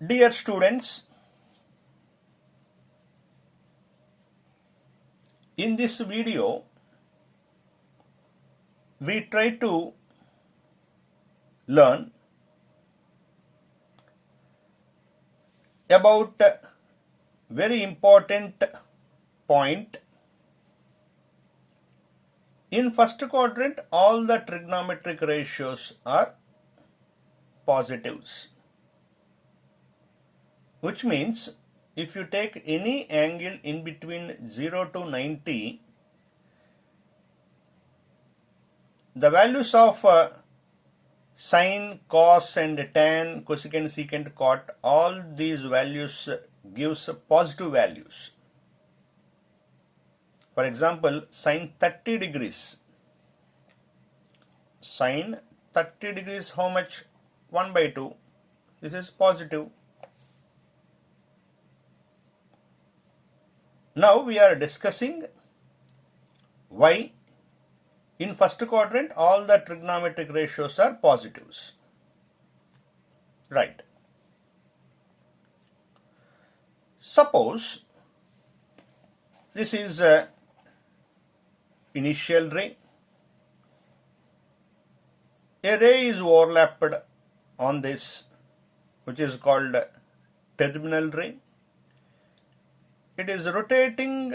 Dear students, in this video, we try to learn about a very important point. In first quadrant, all the trigonometric ratios are positives, which means if you take any angle in between 0 to 90, the values of sine, cos and tan, cosecant, secant, cot, all these values gives positive values. For example, sine 30 degrees. Sine 30 degrees, how much? 1 by 2. This is positive. Now we are discussing why in first quadrant all the trigonometric ratios are positives. Right. Suppose this is a initial ray. A ray is overlapped on this, which is called terminal ray. It is rotating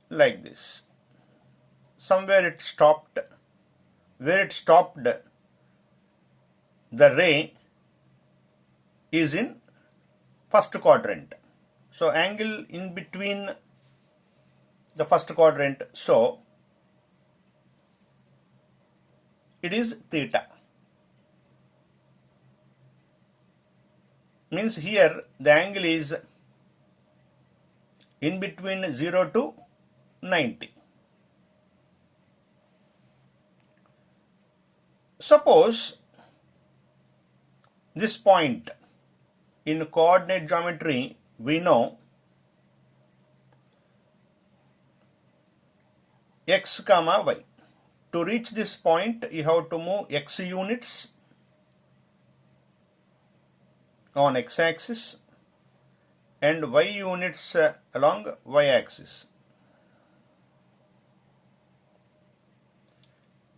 like this. Somewhere it stopped. Where it stopped, the ray is in first quadrant. So angle in between the first quadrant, so it is theta. Means here the angle is in between 0 to 90. Suppose this point in coordinate geometry, we know x comma y. To reach this point, you have to move x units on x-axis and y units along y-axis.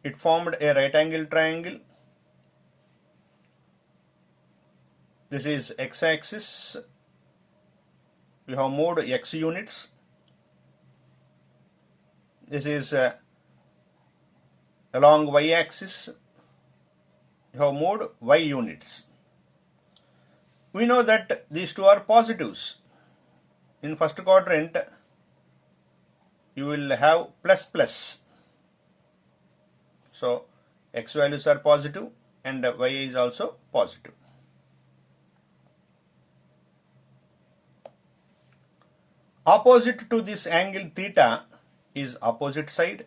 It formed a right angle triangle. This is x-axis. We have moved x units. This is along y-axis. We have moved y units. We know that these two are positives. In first quadrant, you will have plus plus. So x values are positive and y is also positive. Opposite to this angle theta is opposite side.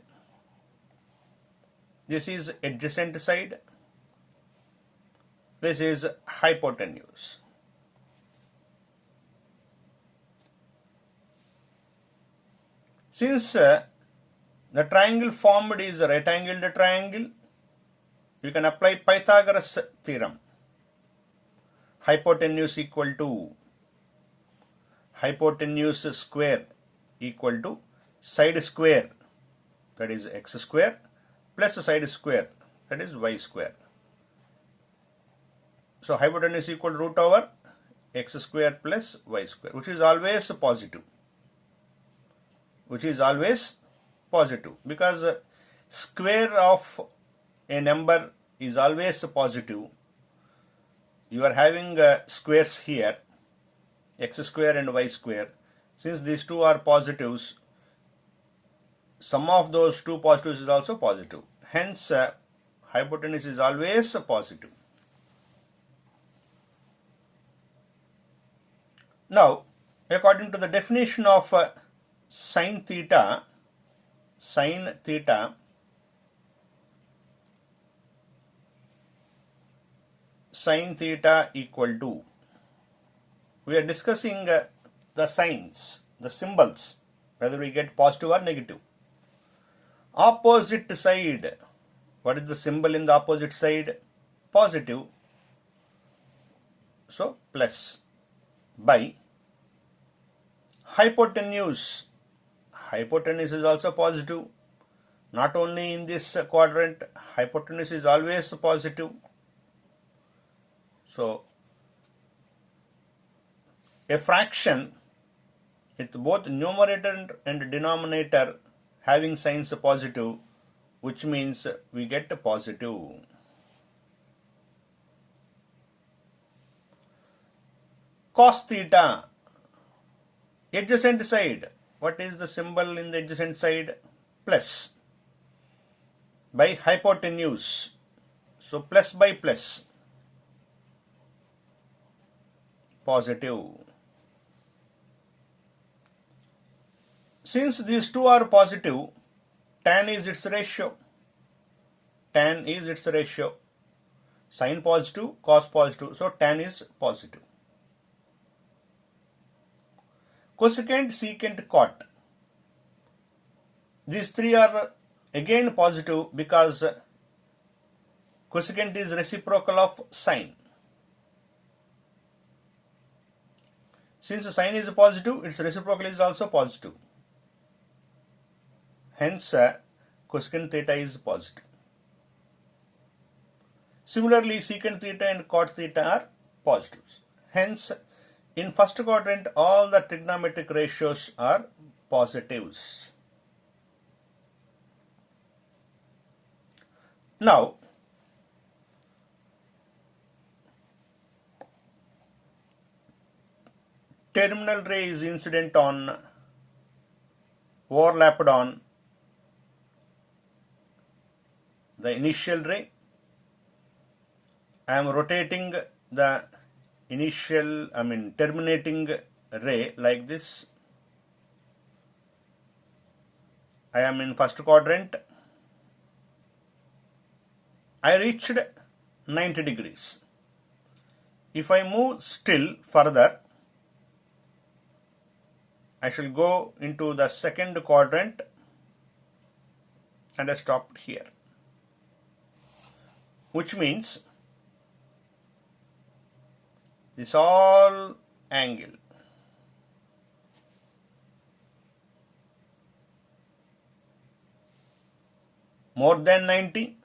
This is adjacent side. This is hypotenuse. Since the triangle formed is a right angled triangle, you can apply Pythagoras theorem. Hypotenuse equal to hypotenuse square equal to side square, that is x square, plus side square, that is y square. So hypotenuse equal to root over x square plus y square, which is always positive. Which is always positive, because square of a number is always positive. You are having squares here, x square and y square. Since these two are positives, sum of those two positives is also positive. Hence, hypotenuse is always positive. Now, according to the definition of sine theta equal to, we are discussing the signs, the symbols, whether we get positive or negative. Opposite side, what is the symbol in the opposite side? Positive. so plus, by hypotenuse. Hypotenuse is also positive. Not only in this quadrant, hypotenuse is always positive. So a fraction with both numerator and denominator having signs positive, which means we get a positive. Cos theta, adjacent side. What is the symbol in the adjacent side? Plus, by hypotenuse. So plus by plus, positive. Since these two are positive, tan is its ratio. Tan is its ratio. Sin positive, cos positive. So tan is positive. Cosecant, secant, cot. These three are again positive because cosecant is reciprocal of sine. Since sine is positive, its reciprocal is also positive. Hence, cosecant theta is positive. Similarly, secant theta and cot theta are positives. Hence, in first quadrant, all the trigonometric ratios are positives. Now, terminal ray is incident on, overlapped on the initial ray. I am rotating the terminating ray like this. I am in first quadrant. I reached 90 degrees. If I move still further, I shall go into the second quadrant and I stopped here, which means this all angle more than 90,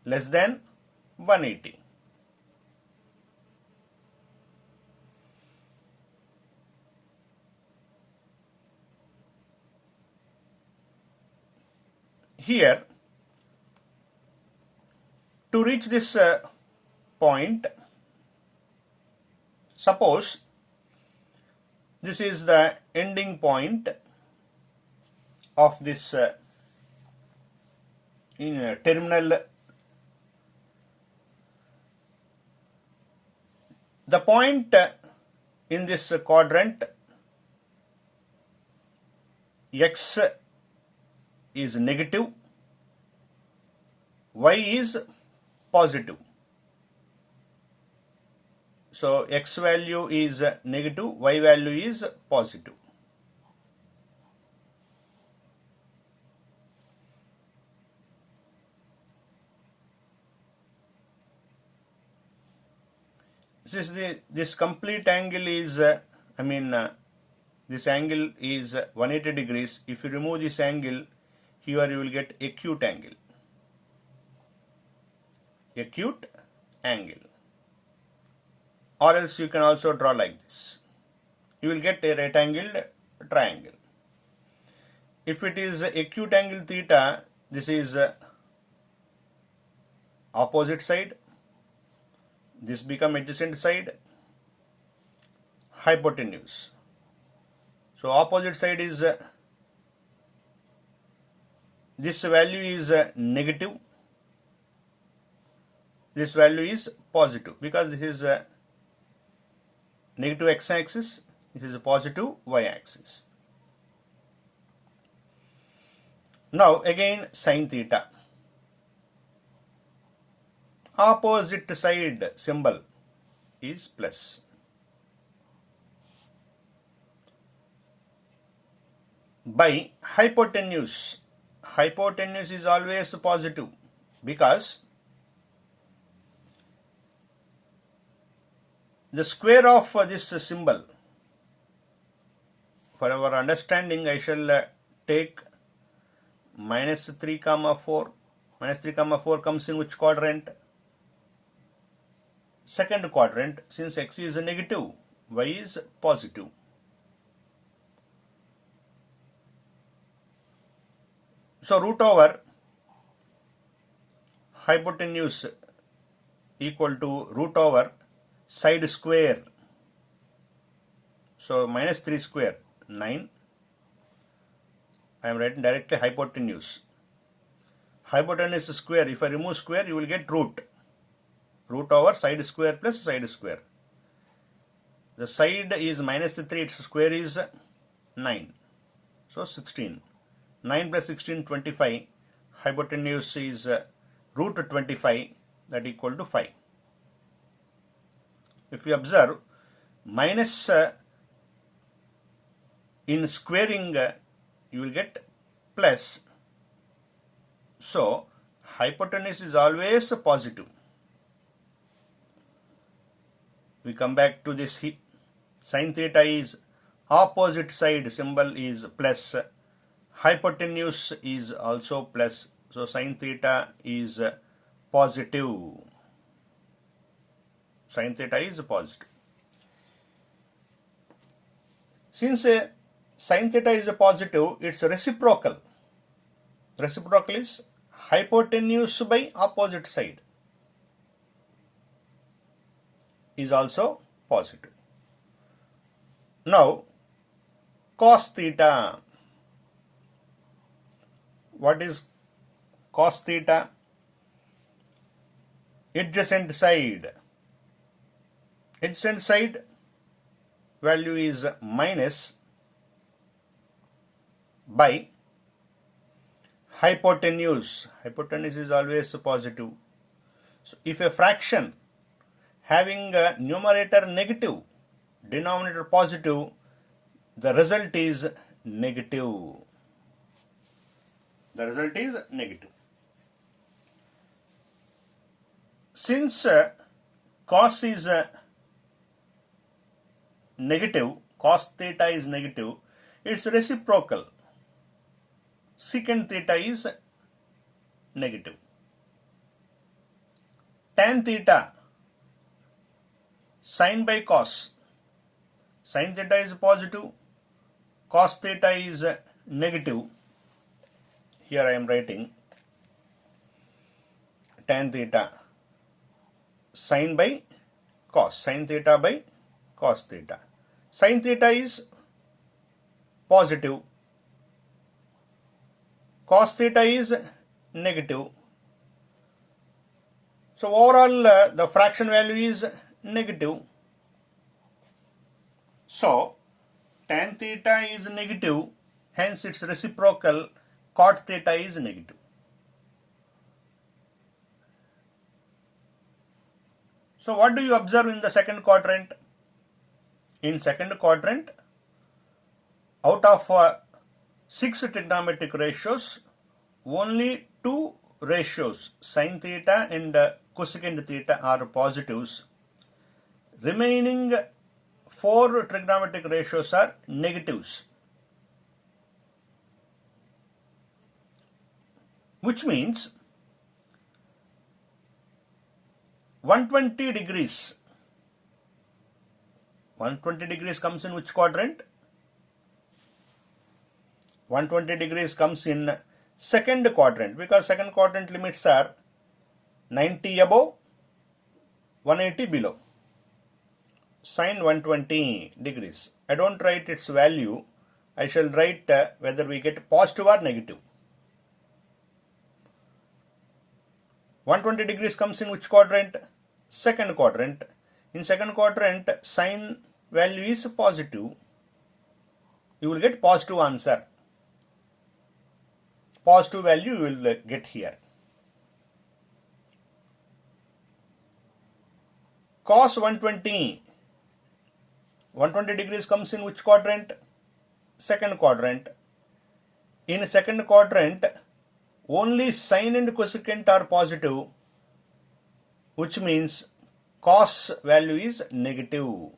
less than 180. Here, to reach this point, suppose this is the ending point of this terminal. The point in this quadrant, x is negative, y is positive. So x value is negative, y value is positive. This complete angle is, this angle is 180 degrees. If you remove this angle, here you will get acute angle. Acute angle. Or else you can also draw like this. You will get a right angled triangle. If it is acute angle theta, this is opposite side. This become adjacent side, hypotenuse. So opposite side is, this value is negative, this value is positive, because this is negative x-axis, this is a positive y-axis. Now again sin theta. Opposite side symbol is plus. By hypotenuse. Hypotenuse is always positive because the square of this symbol, for our understanding, I shall take minus 3 comma 4. Minus 3 comma 4 comes in which quadrant? Second quadrant. Since x is negative, y is positive. So root over hypotenuse equal to root over side square. So minus 3 square, 9. I am writing directly hypotenuse. Hypotenuse square, if I remove square, you will get root. Root over side square plus side square. The side is minus 3, its square is 9. So 16. 9 plus 16, 25. Hypotenuse is root 25, that equal to 5. If you observe, minus in squaring, you will get plus. So hypotenuse is always positive. We come back to this. Sin theta is opposite side, symbol is plus. Hypotenuse is also plus. So sin theta is positive. Sin theta is positive. Since sin theta is positive, its reciprocal. Reciprocal is hypotenuse by opposite side is also positive. Now cos theta. What is cos theta? Adjacent side. Adjacent side value is minus by hypotenuse. Hypotenuse is always positive. So if a fraction having a numerator negative, denominator positive, the result is negative. The result is negative. Since cos is negative, cos theta is negative, its reciprocal, secant theta is negative. Tan theta, sin by cos. Sin theta is positive, cos theta is negative. Here I am writing tan theta, sin by cos, sin theta by cos theta. Sin theta is positive, cos theta is negative. So overall the fraction value is negative. So tan theta is negative, hence its reciprocal cot theta is negative. So what do you observe in the second quadrant? In second quadrant, out of 6 trigonometric ratios, only 2 ratios, sin theta and cosecant theta, are positives. Remaining 4 trigonometric ratios are negatives. Which means 120 degrees. 120 degrees comes in which quadrant? 120 degrees comes in second quadrant, because second quadrant limits are 90 above, 180 below. Sin 120 degrees. I don't write its value. I shall write whether we get positive or negative. 120 degrees comes in which quadrant? Second quadrant. In second quadrant, sin value is positive. You will get positive answer. Positive value you will get here. Cos 120. 120 degrees comes in which quadrant? Second quadrant. In second quadrant, only sin and cosecant are positive, which means cos value is negative.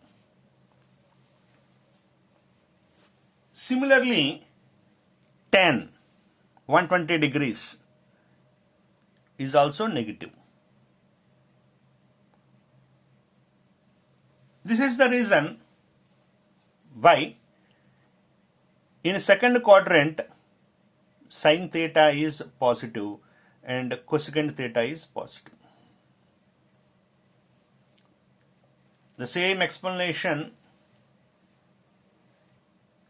Similarly, tan 120 degrees is also negative. This is the reason why in second quadrant sin theta is positive and cosecant theta is positive. The same explanation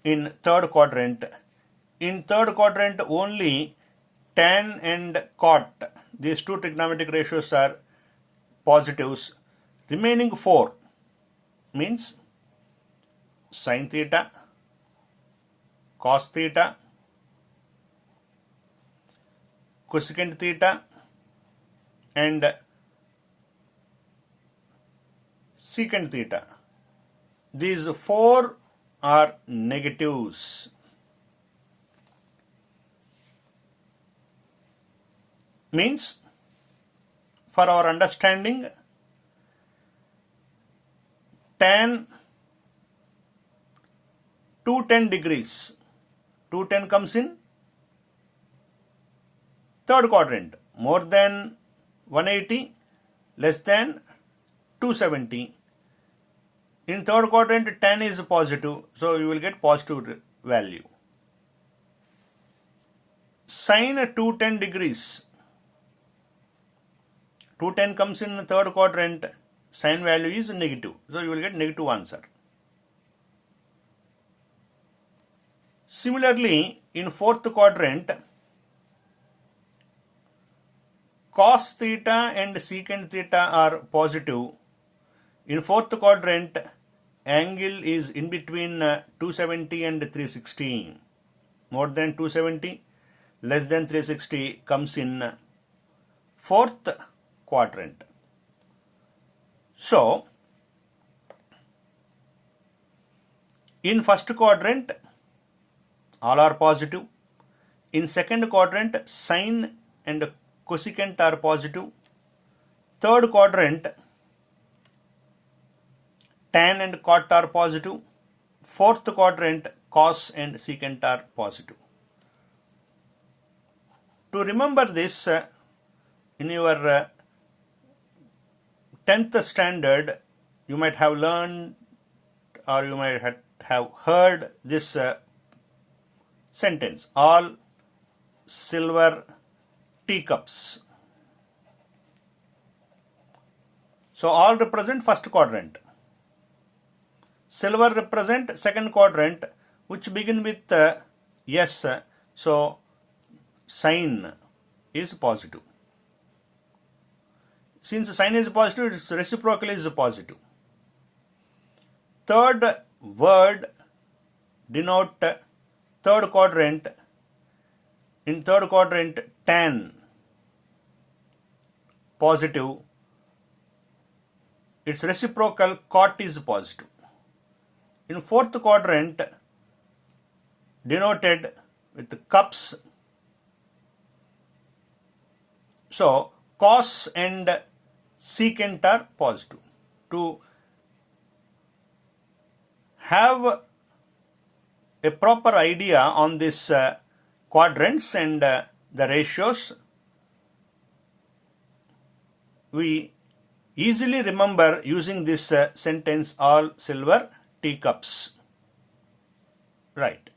in third quadrant. In third quadrant only tan and cot, these two trigonometric ratios are positives. Remaining 4 means sin theta, cos theta, cosecant theta and secant theta. These 4 are negatives. Means, for our understanding, tan 210 degrees, 210 comes in third quadrant, more than 180, less than 270. In third quadrant, tan is positive, so you will get positive value. Sin 210 degrees, 210 comes in third quadrant, sin value is negative, so you will get negative answer. Similarly, in fourth quadrant, cos theta and secant theta are positive. In fourth quadrant, angle is in between 270 and 360. More than 270, less than 360 comes in fourth quadrant. So, in first quadrant, all are positive. In second quadrant, sin and cosecant are positive. Third quadrant, tan and cot are positive. Fourth quadrant, cos and secant are positive. To remember this, in your 10th standard, you might have learned or you might have heard this sentence, all silver teacups. So all represent first quadrant. Silver represent second quadrant, which begin with S, so sin is positive. Since sin is positive, its reciprocal is positive. Third word denote third quadrant. In third quadrant, tan positive, its reciprocal cot is positive. In fourth quadrant, denoted with cups, so cos and secant are positive. To have a proper idea on this quadrants and the ratios, we easily remember using this sentence, all silver teacups. Right.